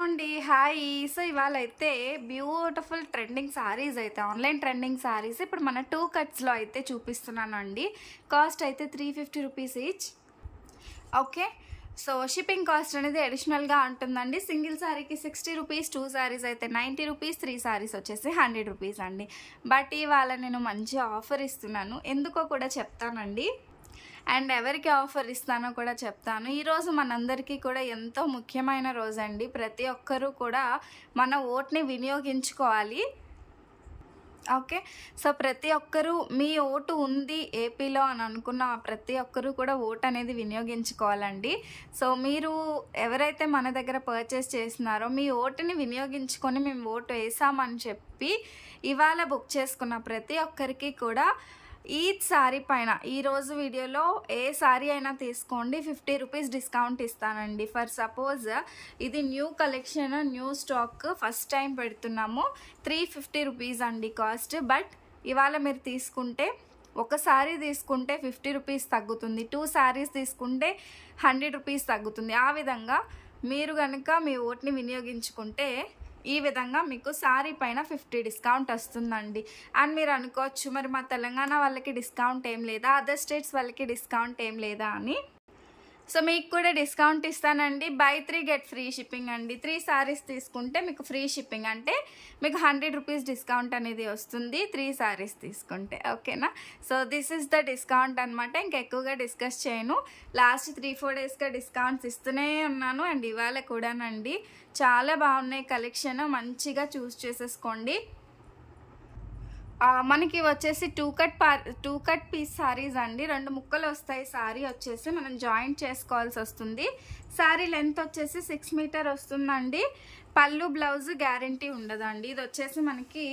అండి hi. So ఇవాళైతే beautiful trending saris అయితే ఆన్లైన్ ట్రెండింగ్ సారీస్ ఇప్పుడు మన 2 కట్స్లో అయితే చూపిస్తున్నానండి. కాస్ట్ అయితే 350 rupees each. Okay, so shipping cost అనేది అడిషనల్గా ఉంటుందండి. సింగిల్ సారీకి 60 రూపీస్, 2 సారీస్ అయితే 90 రూపీస్, 3 సారీస్ వచ్చేసి 100 రూపీస్ అండి. బట్ ఇవాళ నేను మంచి ఆఫర్ ఇస్తున్నాను, ఎందుకో కూడా చెప్తానండి. అండ్ ఎవరికి ఆఫర్ ఇస్తానో కూడా చెప్తాను. ఈరోజు మనందరికీ కూడా ఎంతో ముఖ్యమైన రోజు అండి. ప్రతి ఒక్కరూ కూడా మన ఓట్ని వినియోగించుకోవాలి. ఓకే, సో ప్రతి ఒక్కరూ మీ ఓటు ఉంది ఏపీలో అని అనుకున్న ప్రతి ఒక్కరూ కూడా ఓటు అనేది వినియోగించుకోవాలండి. సో మీరు ఎవరైతే మన దగ్గర పర్చేస్ చేస్తున్నారో మీ ఓటుని వినియోగించుకొని మేము ఓటు వేసామని చెప్పి ఇవాళ బుక్ చేసుకున్న ప్రతి ఒక్కరికి కూడా ఈ సారీ పైన ఈరోజు వీడియోలో ఏ సారీ అయినా తీసుకోండి 50 రూపీస్ డిస్కౌంట్ ఇస్తానండి. ఫర్ సపోజ్ ఇది new collection, new stock, first time పెడుతున్నాము. 350 రూపీస్ అండి కాస్ట్. బట్ ఇవాళ మీరు తీసుకుంటే ఒక సారీ తీసుకుంటే 50 రూపీస్ తగ్గుతుంది, 2 సారీస్ తీసుకుంటే 100 రూపీస్ తగ్గుతుంది. ఆ విధంగా మీరు కనుక మీ ఓట్ని వినియోగించుకుంటే ఈ విధంగా మీకు సారీ పైన 50 డిస్కౌంట్ వస్తుందండి. అండ్ మీరు అనుకోవచ్చు, మరి మా తెలంగాణ వాళ్ళకి డిస్కౌంట్ ఏం లేదా, అదర్ స్టేట్స్ వాళ్ళకి డిస్కౌంట్ ఏం లేదా అని. సో మీకు కూడా డిస్కౌంట్ ఇస్తానండి. బై 3 గెట్ ఫ్రీ షిప్పింగ్ అండి. 3 సారీస్ తీసుకుంటే మీకు ఫ్రీ షిప్పింగ్, అంటే మీకు 100 రూపీస్ డిస్కౌంట్ అనేది వస్తుంది 3 సారీస్ తీసుకుంటే. ఓకేనా, so this is the discount అనమాట. ఇంకెక్కువగా డిస్కస్ చేయను. లాస్ట్ 3-4 డేస్గా డిస్కౌంట్స్ ఇస్తూనే ఉన్నాను. అండ్ ఇవాళ కూడానండి చాలా బాగున్నాయి కలెక్షన్, మంచిగా చూస్ చేసేసుకోండి. మనకి వచ్చేసి టూ కట్ పీస్ సారీస్ అండి. 2 ముక్కలు వస్తాయి. సారీ వచ్చేసి మనం జాయింట్ చేసుకోవాల్సి వస్తుంది. సారీ లెంత్ వచ్చేసి 6 మీటర్ వస్తుందండి. పళ్ళు బ్లౌజ్ గ్యారంటీ ఉండదండి. ఇది వచ్చేసి మనకి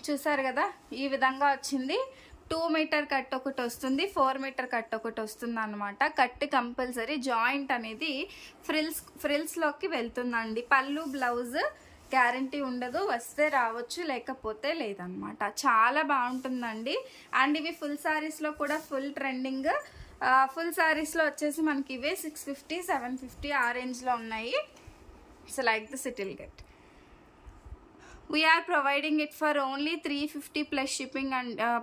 చూసారు కదా ఈ విధంగా వచ్చింది. 2 మీటర్ కట్ ఒకటి వస్తుంది, 4 మీటర్ కట్ ఒకటి వస్తుంది అనమాట. కట్ కంపల్సరీ, జాయింట్ అనేది ఫ్రిల్స్లోకి వెళ్తుందండి. పళ్ళు బ్లౌజ్ గ్యారంటీ ఉండదు, వస్తే రావచ్చు లేకపోతే లేదనమాట. చాలా బాగుంటుందండి. అండ్ ఇవి ఫుల్ సారీస్లో కూడా ఫుల్ ట్రెండింగ్. ఫుల్ సారీస్లో వచ్చేసి మనకి ఇవే 650, 750 ఆ రేంజ్లో ఉన్నాయి. So like this it will get. We are providing it for only 350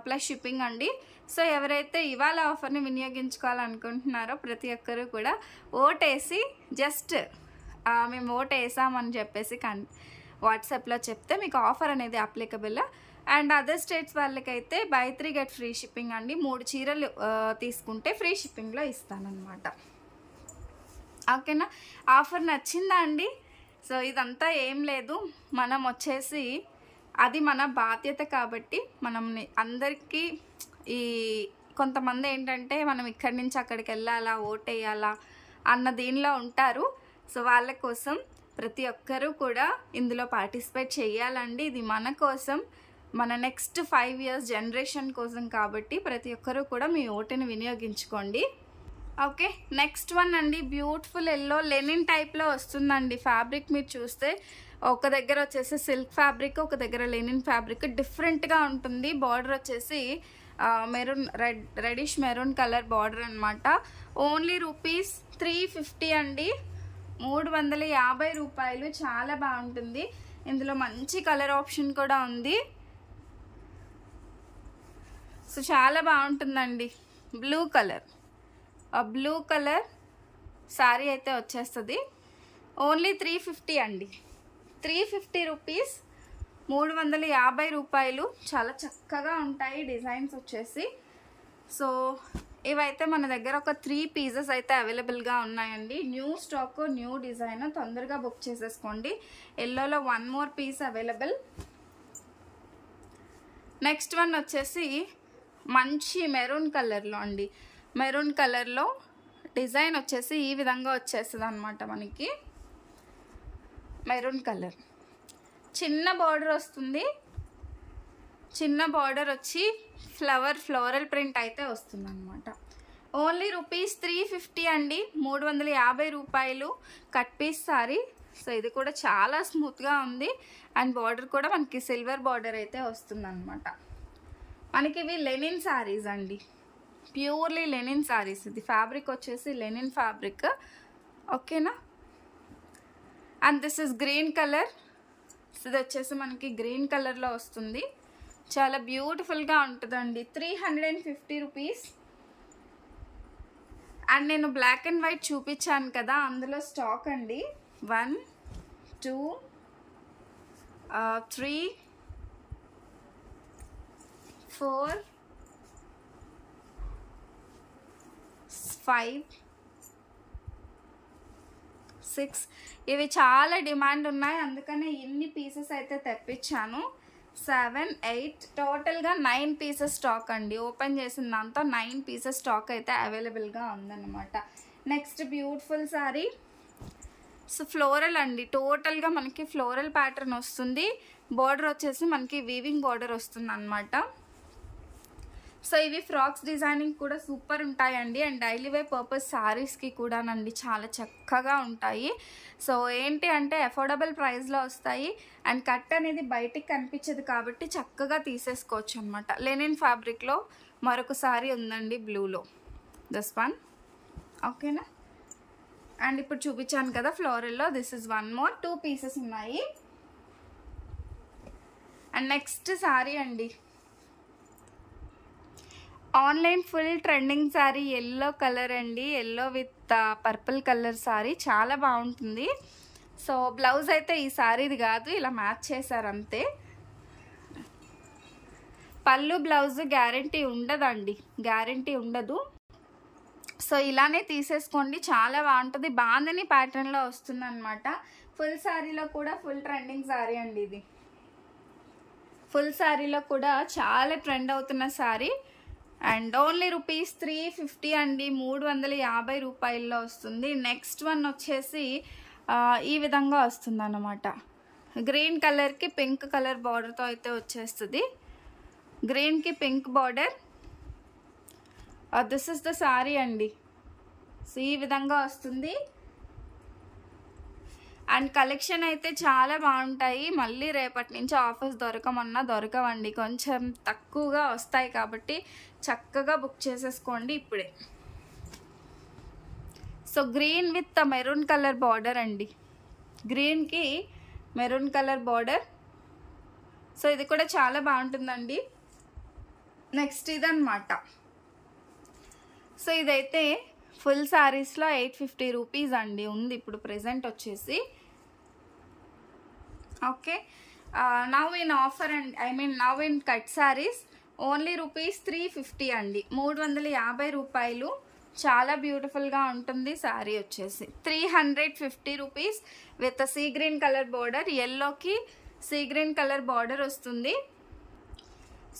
plus shipping అండి. సో ఎవరైతే ఇవాళ ఆఫర్ని వినియోగించుకోవాలనుకుంటున్నారో ప్రతి ఒక్కరూ కూడా ఓటేసి జస్ట్ మేము ఓటు వేసామని చెప్పేసి వాట్సాప్లో చెప్తే మీకు ఆఫర్ అనేది అప్లికబుల్. అండ్ అదర్ స్టేట్స్ వాళ్ళకైతే బై 3 గెట్ ఫ్రీ షిప్పింగ్ అండి. 3 చీరలు తీసుకుంటే ఫ్రీ షిప్పింగ్లో ఇస్తానన్నమాట. ఓకేనా, ఆఫర్ నచ్చిందా అండి? సో ఇదంతా ఏం లేదు, మనం వచ్చేసి అది మన బాధ్యత కాబట్టి మనం అందరికీ కొంతమంది ఏంటంటే మనం ఇక్కడి నుంచి అక్కడికి వెళ్ళాలా, ఓటేయాలా అన్న దీనిలో ఉంటారు. సో వాళ్ళ కోసం ప్రతి ఒక్కరూ కూడా ఇందులో పార్టిసిపేట్ చేయాలండి. ఇది మన కోసం, మన నెక్స్ట్ 5 years జనరేషన్ కోసం కాబట్టి ప్రతి ఒక్కరూ కూడా మీ ఓటుని వినియోగించుకోండి. ఓకే, నెక్స్ట్ వన్ అండి. బ్యూటిఫుల్ ఎల్లో లెనిన్ టైప్లో వస్తుందండి. ఫ్యాబ్రిక్ మీరు చూస్తే ఒక దగ్గర వచ్చేసి సిల్క్ ఫ్యాబ్రిక్, ఒక దగ్గర లెనిన్ ఫ్యాబ్రిక్, డిఫరెంట్గా ఉంటుంది. బార్డర్ వచ్చేసి రెడిష్ మెరూన్ కలర్ బార్డర్ అనమాట. ఓన్లీ రూపీస్ 350 అండి, 350 రూపాయలు. చాలా బాగుంటుంది. ఇందులో మంచి కలర్ ఆప్షన్ కూడా ఉంది. సో చాలా బాగుంటుందండి. బ్లూ కలర్ సారీ అయితే వచ్చేస్తుంది. ఓన్లీ 350 అండి, 350 రూపీస్, 350 రూపాయలు. చాలా చక్కగా ఉంటాయి డిజైన్స్ వచ్చేసి. సో ఇవైతే మన దగ్గర ఒక 3 పీసెస్ అయితే అవైలబుల్గా ఉన్నాయండి. న్యూ స్టాక్, న్యూ డిజైన్, తొందరగా బుక్ చేసేసుకోండి. ఎల్లోలో 1 more piece available. Next one వచ్చేసి మంచి మెరూన్ కలర్లో అండి. మెరూన్ కలర్లో డిజైన్ వచ్చేసి ఈ విధంగా వచ్చేస్తుంది అనమాట. మనకి మెరూన్ కలర్ చిన్న బార్డర్ వస్తుంది. చిన్న బార్డర్ వచ్చి ఫ్లోరల్ ప్రింట్ అయితే వస్తుంది అనమాట. ఓన్లీ రూపీస్ 350 అండి, 350 రూపాయలు. Cut piece sorry. సో ఇది కూడా చాలా స్మూత్గా ఉంది. అండ్ బార్డర్ కూడా మనకి సిల్వర్ బార్డర్ అయితే వస్తుంది అనమాట. మనకి ఇవి లెనిన్ సారీస్ అండి, ప్యూర్లీ లెనిన్ సారీస్. ఇది ఫ్యాబ్రిక్ వచ్చేసి లెనిన్ ఫ్యాబ్రిక్. ఓకేనా, and this is green colour. ఇది వచ్చేసి మనకి గ్రీన్ కలర్లో వస్తుంది. చాలా బ్యూటిఫుల్గా ఉంటుందండి. 350 రూపీస్. అండ్ నేను బ్లాక్ అండ్ వైట్ చూపించాను కదా, అందులో స్టాక్ అండి. 1 2 3 4 5 6 ఇవి చాలా డిమాండ్ ఉన్నాయి, అందుకనే ఇన్ని పీసెస్ అయితే తెప్పించాను. 7 8 టోటల్గా 9 పీసెస్ స్టాక్ అండి. ఓపెన్ చేసిన దాంతో 9 పీసెస్ స్టాక్ అయితే అవైలబుల్గా ఉందన్నమాట. Next beautiful sorry. So floral అండి, టోటల్గా మనకి ఫ్లోరల్ ప్యాటర్న్ వస్తుంది. బార్డర్ వచ్చేసి మనకి వీవింగ్ బార్డర్ వస్తుంది అనమాట. సో ఇవి ఫ్రాక్స్ డిజైనింగ్ కూడా సూపర్ ఉంటాయండి. అండ్ డైలీ వేర్ పర్పస్ శారీస్కి కూడానండి చాలా చక్కగా ఉంటాయి. సో ఏంటి అంటే అఫోర్డబుల్ ప్రైస్లో వస్తాయి. అండ్ కట్ అనేది బయటికి కనిపించదు కాబట్టి చక్కగా తీసేసుకోవచ్చు అనమాట. లెనిన్ ఫ్యాబ్రిక్లో మరొక సారీ ఉందండి బ్లూలో, దిస్ వన్. ఓకేనా. అండ్ ఇప్పుడు చూపించాను కదా ఫ్లోరల్లో, this is one more. 2 pieces ఉన్నాయి. అండ్ నెక్స్ట్ సారీ అండి, online full trending sari, yellow colour అండి. Yellow with purple colour sari చాలా బాగుంటుంది. సో బ్లౌజ్ అయితే ఈ సారీది కాదు, ఇలా మ్యాచ్ చేశారు అంతే. పళ్ళు బ్లౌజ్ గ్యారంటీ ఉండదండి, గ్యారంటీ ఉండదు. సో ఇలానే తీసేసుకోండి, చాలా బాగుంటుంది. బాందని ప్యాటర్న్లో వస్తుంది అనమాట. ఫుల్ శారీలో కూడా ఫుల్ ట్రెండింగ్ శారీ అండి ఇది. ఫుల్ శారీలో కూడా చాలా ట్రెండ్ అవుతున్న శారీ. అండ్ ఓన్లీ రూపీస్ 350 అండి, 350 రూపాయల్లో వస్తుంది. నెక్స్ట్ వన్ వచ్చేసి ఈ విధంగా వస్తుంది అన్నమాట. గ్రీన్ కలర్కి పింక్ కలర్ బార్డర్తో అయితే వచ్చేస్తుంది. గ్రీన్కి pink border. This is the sorry అండి. సో ఈ విధంగా వస్తుంది. అండ్ కలెక్షన్ అయితే చాలా బాగుంటాయి. మళ్ళీ రేపటి నుంచి ఆఫర్స్ దొరకమన్నా దొరకవండి, కొంచెం తక్కువగా వస్తాయి కాబట్టి చక్కగా బుక్ చేసేసుకోండి ఇప్పుడే. So green with maroon colour border అండి. గ్రీన్కి మెరూన్ కలర్ బార్డర్. సో ఇది కూడా చాలా బాగుంటుందండి. నెక్స్ట్ ఇదన్నమాట. సో ఇదైతే ఫుల్ శారీస్లో 850 రూపీస్ అండి ఉంది ఇప్పుడు ప్రెజెంట్ వచ్చేసి. Okay. Now in offer and now in cut saris only rupees 350 అండి, 350 రూపాయలు. చాలా బ్యూటిఫుల్గా ఉంటుంది శారీ వచ్చేసి. 350 rupees with sea green colour border. ఎల్లోకి సీ గ్రీన్ కలర్ బార్డర్ వస్తుంది.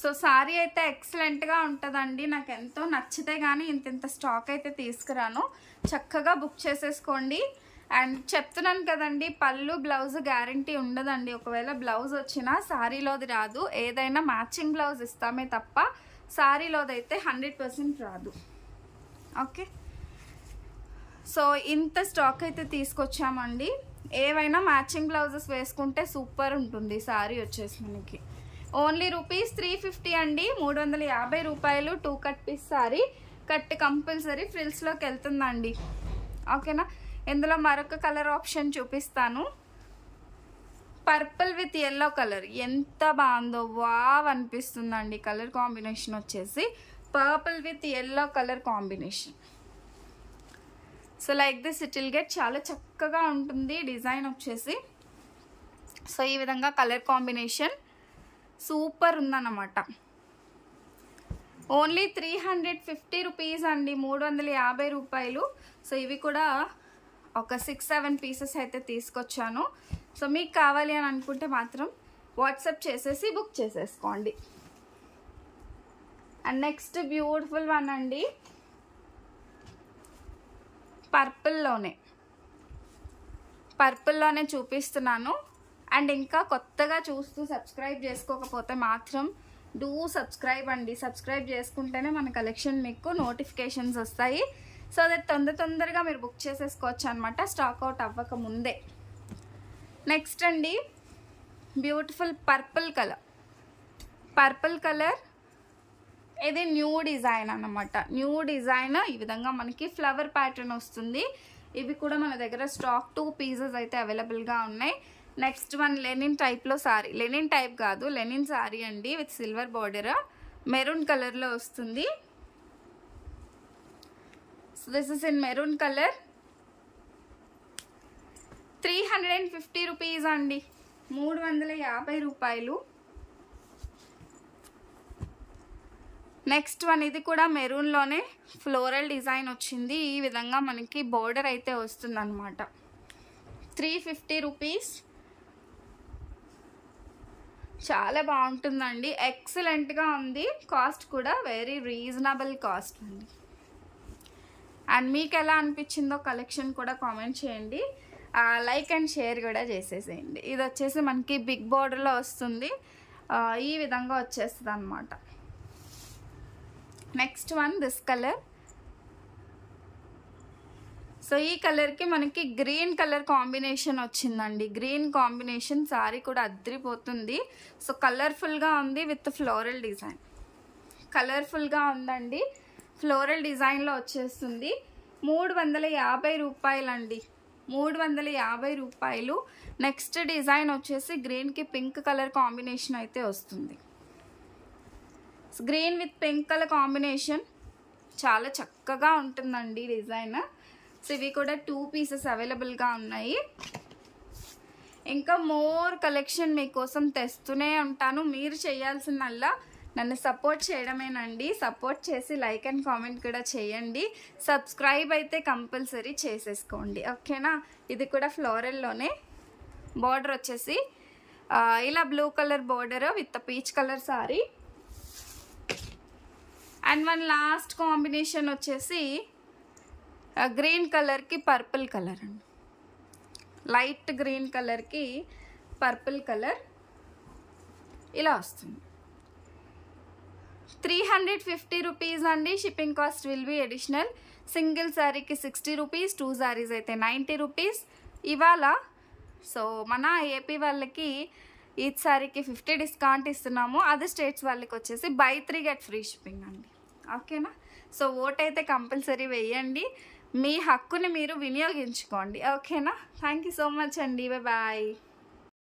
సో శారీ అయితే ఎక్సలెంట్గా ఉంటుందండి. నాకు ఎంతో నచ్చితే కానీ ఇంత స్టాక్ అయితే తీసుకురాను. చక్కగా బుక్ చేసేసుకోండి. అండ్ చెప్తున్నాను కదండి, పళ్ళు బ్లౌజ్ గ్యారంటీ ఉండదండి. ఒకవేళ బ్లౌజ్ వచ్చినా శారీలోది రాదు. ఏదైనా మ్యాచింగ్ బ్లౌజ్ ఇస్తామే తప్ప శారీలోది అయితే 100% రాదు. ఓకే. సో ఇంత స్టాక్ అయితే తీసుకొచ్చామండి. ఏవైనా మ్యాచింగ్ బ్లౌజెస్ వేసుకుంటే సూపర్ ఉంటుంది శారీ వచ్చేసి మనకి. ఓన్లీ రూపీస్ 350 అండి, 350 రూపాయలు. 2 cut piece sari. Cut compulsory ఫ్రిల్స్లోకి వెళ్తుందండి. ఓకేనా. ఇందులో మరొక కలర్ ఆప్షన్ చూపిస్తాను. పర్పుల్ విత్ ఎల్లో కలర్ ఎంత బాగుందో, వావ్ అనిపిస్తుందండి. కలర్ కాంబినేషన్ వచ్చేసి purple with yellow colour combination. So like this it will get. చాలా చక్కగా ఉంటుంది డిజైన్ వచ్చేసి. సో ఈ విధంగా కలర్ కాంబినేషన్ సూపర్ ఉందన్నమాట. ఓన్లీ 350 రూపీస్ అండి, 350 రూపాయలు. సో ఇవి కూడా ఒక 6-7 పీసెస్ అయితే తీసుకొచ్చాను. సో మీకు కావాలి అని అనుకుంటే మాత్రం వాట్సాప్ చేసేసి బుక్ చేసేసుకోండి. అండ్ నెక్స్ట్ బ్యూటిఫుల్ వన్ అండి, పర్పుల్లోనే చూపిస్తున్నాను. అండ్ ఇంకా కొత్తగా చూస్తూ సబ్స్క్రైబ్ చేసుకోకపోతే మాత్రం డూ సబ్స్క్రైబ్ అండి. సబ్స్క్రైబ్ చేసుకుంటేనే మన కలెక్షన్ మీకు నోటిఫికేషన్స్ వస్తాయి. సో దట్ తొందరగా మీరు బుక్ చేసేసుకోవచ్చు అనమాట, స్టాక్ అవుట్ అవ్వక ముందే. నెక్స్ట్ అండి బ్యూటిఫుల్ పర్పుల్ కలర్. ఇది న్యూ డిజైన్ అన్నమాట. న్యూ డిజైన్ ఈ విధంగా మనకి ఫ్లవర్ ప్యాటర్న్ వస్తుంది. ఇవి కూడా మన దగ్గర స్టాక్ 2 పీసెస్ అయితే అవైలబుల్గా ఉన్నాయి. నెక్స్ట్ వన్ లెనిన్ టైప్లో సారీ, లెనిన్ టైప్ కాదు లెనిన్ సారీ అండి విత్ సిల్వర్ బార్డర్, మెరూన్ కలర్లో వస్తుంది. So this is in maroon colour. 350 rupees అండి, 350 రూపాయలు. నెక్స్ట్ వన్ ఇది కూడా మెరూన్లోనే ఫ్లోరల్ డిజైన్ వచ్చింది. ఈ విధంగా మనకి బోర్డర్ అయితే వస్తుంది అనమాట. 350 రూపీస్. చాలా బాగుంటుందండి, ఎక్సలెంట్గా ఉంది. కాస్ట్ కూడా వెరీ రీజనబుల్ కాస్ట్ అండి. అండ్ మీకు ఎలా అనిపించిందో కలెక్షన్ కూడా కామెంట్ చేయండి, లైక్ అండ్ షేర్ కూడా చేసేసేయండి. ఇది వచ్చేసి మనకి బిగ్ బోర్డర్లో వస్తుంది, ఈ విధంగా వచ్చేస్తుంది అనమాట. Next one this colour. So ఈ కలర్కి మనకి గ్రీన్ కలర్ కాంబినేషన్ వచ్చిందండి. గ్రీన్ కాంబినేషన్ సారీ కూడా అద్రిపోతుంది. సో కలర్ఫుల్గా ఉంది విత్ ఫ్లోరల్ డిజైన్, కలర్ఫుల్గా ఉందండి. ఫ్లోరల్ డిజైన్లో వచ్చేస్తుంది. 350 రూపాయలండి, 350 రూపాయలు. నెక్స్ట్ డిజైన్ వచ్చేసి గ్రీన్కి పింక్ కలర్ కాంబినేషన్ అయితే వస్తుంది. Green with pink colour combination చాలా చక్కగా ఉంటుందండి డిజైన్. సో ఇవి కూడా 2 పీసెస్ అవైలబుల్గా ఉన్నాయి. ఇంకా మోర్ కలెక్షన్ మీకోసం తెస్తూనే ఉంటాను. మీరు చేయాల్సిందల్లా నన్ను సపోర్ట్ చేయడమేనండి. సపోర్ట్ చేసి లైక్ అండ్ కామెంట్ కూడా చేయండి. సబ్స్క్రైబ్ అయితే కంపల్సరీ చేసేసుకోండి, ఓకేనా. ఇది కూడా ఫ్లోరల్లోనే బార్డర్ వచ్చేసి ఇలా blue colour border with peach colour sorry. And one last combination వచ్చేసి గ్రీన్ కలర్కి పర్పుల్ కలర్ అండి, లైట్ గ్రీన్ కలర్కి పర్పుల్ కలర్ ఇలా వస్తుంది. 350 రూపీస్ అండి. Shipping cost will be additional. Single శారీకి 60 రూపీస్, 2 శారీస్ అయితే 90 రూపీస్ ఇవాళ. సో మన ఏపీ వాళ్ళకి ఈచ్ శారీకి 50 డిస్కౌంట్ ఇస్తున్నాము. అదర్ స్టేట్స్ వాళ్ళకి వచ్చేసి బై 3 గెట్ ఫ్రీ షిప్పింగ్ అండి, ఓకేనా. సో ఓట్ అయితే కంపల్సరీ వేయండి, మీ హక్కుని మీరు వినియోగించుకోండి, ఓకేనా. థ్యాంక్ యూ సో మచ్ అండి, బాయ్.